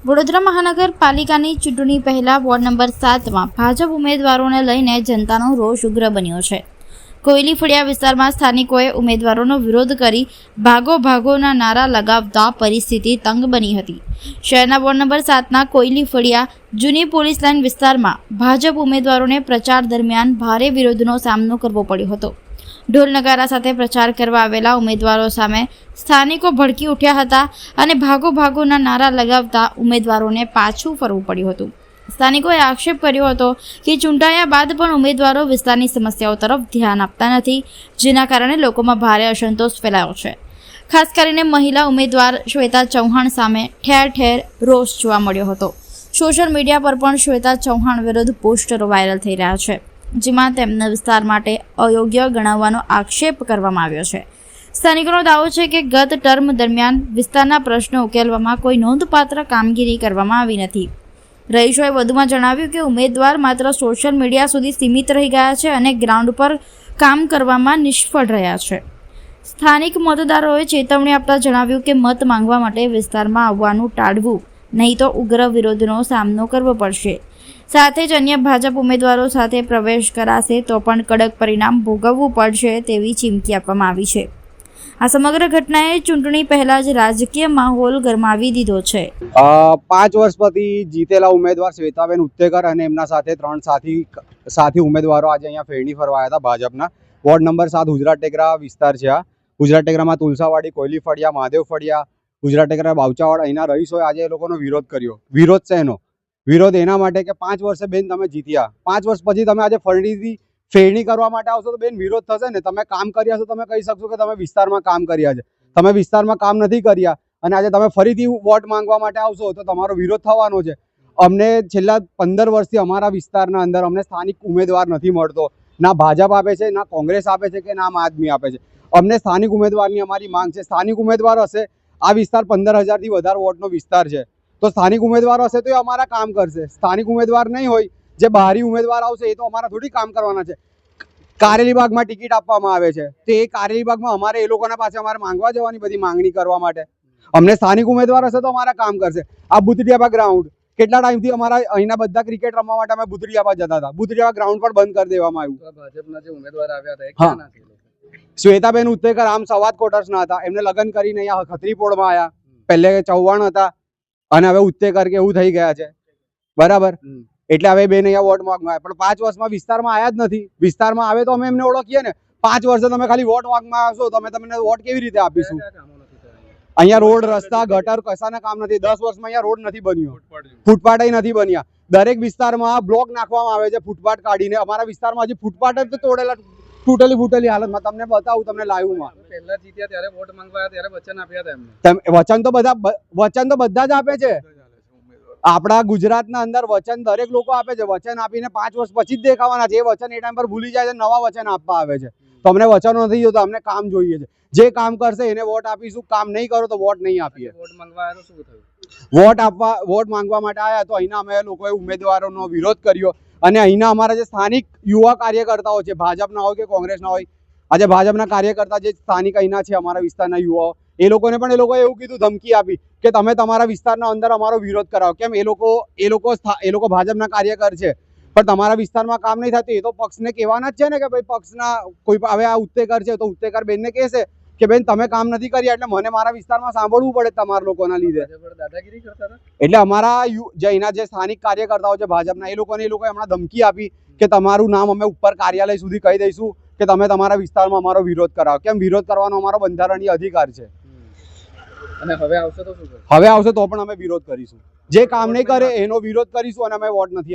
વડોદરા મહાનગરપાલિકાની ચૂંટણી પહેલા વોર્ડ નંબર 7માં ભાજપ ઉમેદવારોને લઈને જનતાનો રોષ ઉગ્ર બન્યો છે. કોયલી ફળિયા વિસ્તારમાં સ્થાનિકોએ ઉમેદવારોનો વિરોધ કરી ભાગો ભાગોના નારા લગાવતા પરિસ્થિતિ તંગ બની હતી. શહેરના વોર્ડ નંબર 7ના કોયલી ફળિયા જૂની પોલીસ લાઇન વિસ્તારમાં ભાજપ ઉમેદવારોને પ્રચાર દરમિયાન ભારે વિરોધનો સામનો કરવો પડ્યો હતો. ઢોલ નગારા સાથે પ્રચાર કરવા આવેલા ઉમેદવારો સામે સ્થાનિકો ભડકી ઉઠ્યા હતા અને ભાગો ભાગોના નારા લગાવતા ઉમેદવારોને પાછું ફરવું પડ્યું હતું. સ્થાનિકોએ આક્ષેપ કર્યો હતો કે ચૂંટાયા બાદ પણ ઉમેદવારો વિસ્તારની સમસ્યાઓ તરફ ધ્યાન આપતા નથી, જેના કારણે લોકોમાં ભારે અસંતોષ ફેલાયો છે. ખાસ કરીને મહિલા ઉમેદવાર શ્વેતા ચૌહાણ સામે ઠેર ઠેર રોષ જોવા મળ્યો હતો. સોશિયલ મીડિયા પર પણ શ્વેતા ચૌહાણ વિરુદ્ધ પોસ્ટરો વાયરલ થઈ રહ્યા છે, જેમાં તેમના વિસ્તાર માટે અયોગ્ય ગણાવવાનો આક્ષેપ કરવામાં આવ્યો છે. સ્થાનિકોનો દાવો છે કે ગત ટર્મ દરમિયાન વિસ્તારના પ્રશ્નો ઉકેલવામાં કોઈ નોંધપાત્ર કામગીરી કરવામાં આવી નથી. રહીશોએ વધુમાં જણાવ્યું કે ઉમેદવાર માત્ર સોશિયલ મીડિયા સુધી સીમિત રહી ગયા છે અને ગ્રાઉન્ડ પર કામ કરવામાં નિષ્ફળ રહ્યા છે. સ્થાનિક મતદારોએ ચેતવણી આપતા જણાવ્યું કે મત માંગવા માટે વિસ્તારમાં આવવાનું ટાળવું, નહીં તો ઉગ્ર વિરોધનો સામનો કરવો પડશે. સાથે જ અન્ય ભાજપ ઉમેદવારો સાથે પ્રવેશ કરાશે તો પણ કડક પરિણામ ભોગવવું પડશે તેવી ચીમકી આપવામાં આવી છે. આ સમગ્ર ઘટનાએ ચૂંટણી પહેલા જ રાજકીય માહોલ ગરમાવી દીધો છે. 5 વર્ષ પછી જીતેલા ઉમેદવાર શ્વેતાબેન ઉત્તેકર અને એમના સાથે 3 સાથી ઉમેદવારો આજે અહીંયા ફેરણી ફરવા આવ્યા હતા ભાજપના. વોર્ડ નંબર 7 ગુજરાત ટેકરા વિસ્તાર છે. આ ગુજરાત ટેકરામાં તુલસાવાડી, કોયલી ફળિયા, મહાદેવ ફળિયા, ગુજરાત ટેકરા, બાવચાવાડ, અહીંના રહીશોએ આજે એ લોકોનો વિરોધ કર્યો. વિરોધ છે એનો વિરોધ એના માટે કે 5 વર્ષે બેન તમે જીત્યા, 5 વર્ષ પછી તમે આજે ફરીથી ફેરણી કરવા માટે આવશો તો બેન વિરોધ થશે ને. તમે કામ કર્યા છો, તમે કહી શકશો કે તમે વિસ્તારમાં કામ કર્યા છે. તમે વિસ્તારમાં કામ નથી કર્યા અને આજે તમે ફરીથી વોટ માંગવા માટે આવશો તો તમારો વિરોધ થવાનો છે. અમને છેલ્લા 15 વર્ષથી અમારા વિસ્તારના અંદર અમને સ્થાનિક ઉમેદવાર નથી મળતો. ના ભાજપ આપે છે, ના કોંગ્રેસ આપે છે કે ના આમ આદમી આપે છે. અમને સ્થાનિક ઉમેદવારની અમારી માંગ છે. સ્થાનિક ઉમેદવાર હશે, આ વિસ્તાર 15,000થી વધારે વોટનો વિસ્તાર છે, તો સ્થાનિક ઉમેદવાર હશે તો એ અમારા કામ કરશે. સ્થાનિક ઉમેદવાર નહીં હોય, જે બહારી ઉમેદવાર આવશે એ તો અમારા થોડી કામ કરવાના છે. કારેલીબાગમાં ટિકિટ આપવામાં આવે છે તો એ કારેલીબાગમાં અમારે એ લોકોના પાસે અમારે માંગવા જવાની બધી માંગણી કરવા માટે. અમને સ્થાનિક ઉમેદવાર હશે તો અમારા કામ કરશે. આ બુતડિયાબા ગ્રાઉન્ડ કેટલા ટાઈમથી અમારા અહીંના બધા ક્રિકેટ રમવા માટે અમે બુતડિયાબા જતા હતા. બુતડિયાબા ગ્રાઉન્ડ પણ બંધ કરી દેવામાં આવ્યું. ભાજપના જે ઉમેદવાર આવ્યા હતા શ્વેતાબેન ઉત્તેકર આમ સવાદ કોટર્સના હતા. એમને લગ્ન કરીને અહીંયા ખત્રીપોળમાં આવ્યા. પહેલે ચૌહાણ હતા અને હવે ઉત્તેકર કે એવું થઈ ગયા છે, બરાબર. એટલે હવે બેન અહીંયા વોટ માંગવા પણ 5 વર્ષમાં વિસ્તારમાં આવ્યા જ નથી. વિસ્તારમાં આવે તો અમે એમને ઓળખીએ ને. 5 વર્ષે તમે ખાલી વોટ માંગવા આવશો તો અમે તમને વોટ કેવી રીતે આપીશું? અહીંયા રોડ, રસ્તા, ગટર કશાના કામ નથી. 10 વર્ષમાં અહીંયા રોડ નથી બન્યો, ફૂટપાથ નથી બન્યા. દરેક વિસ્તારમાં બ્લોક નાખવામાં આવે છે ફૂટપાથ કાઢીને. અમારા વિસ્તારમાં હજી ફૂટપાથ જ તોડેલા, તૂટેલી હાલતમાં. તમને બતાવું, તમને લાઈવમાં. પહેલા જીત્યા ત્યારે વોટ માંગવા આવ્યા ત્યારે વચન આપ્યા હતા એમને. વચન તો બધા જ આપે છે. આપણા ગુજરાતના અંદર વચન દરેક લોકો આપે છે. વચન આપીને 5 વર્ષ પછી જ દેખાવાના છે. એ વચન એ ટાઈમ પર ભૂલી જાય છે, નવા વચન આપવા આવે છે. તો અમને વચનો નથી જોતા, અમને કામ જોઈએ છે. જે કામ કરશે એને વોટ આપીશું. કામ નહીં કરો તો વોટ નહીં આપીએ. વોટ માંગવા આવ્યા તો શું થયું? વોટ માંગવા માટે આવ્યા તો અહીંના અમે લોકોએ ઉમેદવારોનો વિરોધ કર્યો અને અહીંના અમારા જે સ્થાનિક યુવા કાર્યકર્તાઓ છે, ભાજપના હોય કે કોંગ્રેસના હોય, આજે ભાજપના કાર્યકર્તા જે સ્થાનિક અહીંના છે અમારા વિસ્તારના યુવાઓ, એ લોકોએ એવું કીધું, ધમકી આપી કે તમે તમારા વિસ્તારના અંદર અમારો વિરોધ કરાવો. કેમ? એ લોકો ભાજપના કાર્યકર છે પણ તમારા વિસ્તારમાં કામ નહીં થતું. એ તો પક્ષને કહેવાના જ છે ને કે ભાઈ પક્ષના કોઈ હવે આ ઉત્તેકર છે તો ઉત્તેકર બેનને કહેશે કે બેન તમે કામ નથી કર્યા એટલે મને મારા વિસ્તારમાં સાંભળવું પડે તમારા લોકોના લીધે. દાદાગીરી કરતા હતા. એટલે અમારા જે અહીંના જે સ્થાનિક કાર્યકર્તાઓ છે ભાજપના, એ લોકોએ હમણાં ધમકી આપી કે તમારું નામ અમે ઉપર કાર્યાલય સુધી કહી દઈશું કે તમે તમારા વિસ્તારમાં અમારો વિરોધ કરાવો. કેમ? વિરોધ કરવાનો અમારો બંધારણીય અધિકાર છે. અને હવે આવશે તો શું? હવે આવશે તો પણ અમે વિરોધ કરીશું. જે કામ નહીં કરે એનો વિરોધ કરીશું અને અમે વોટ નથી આપીશું.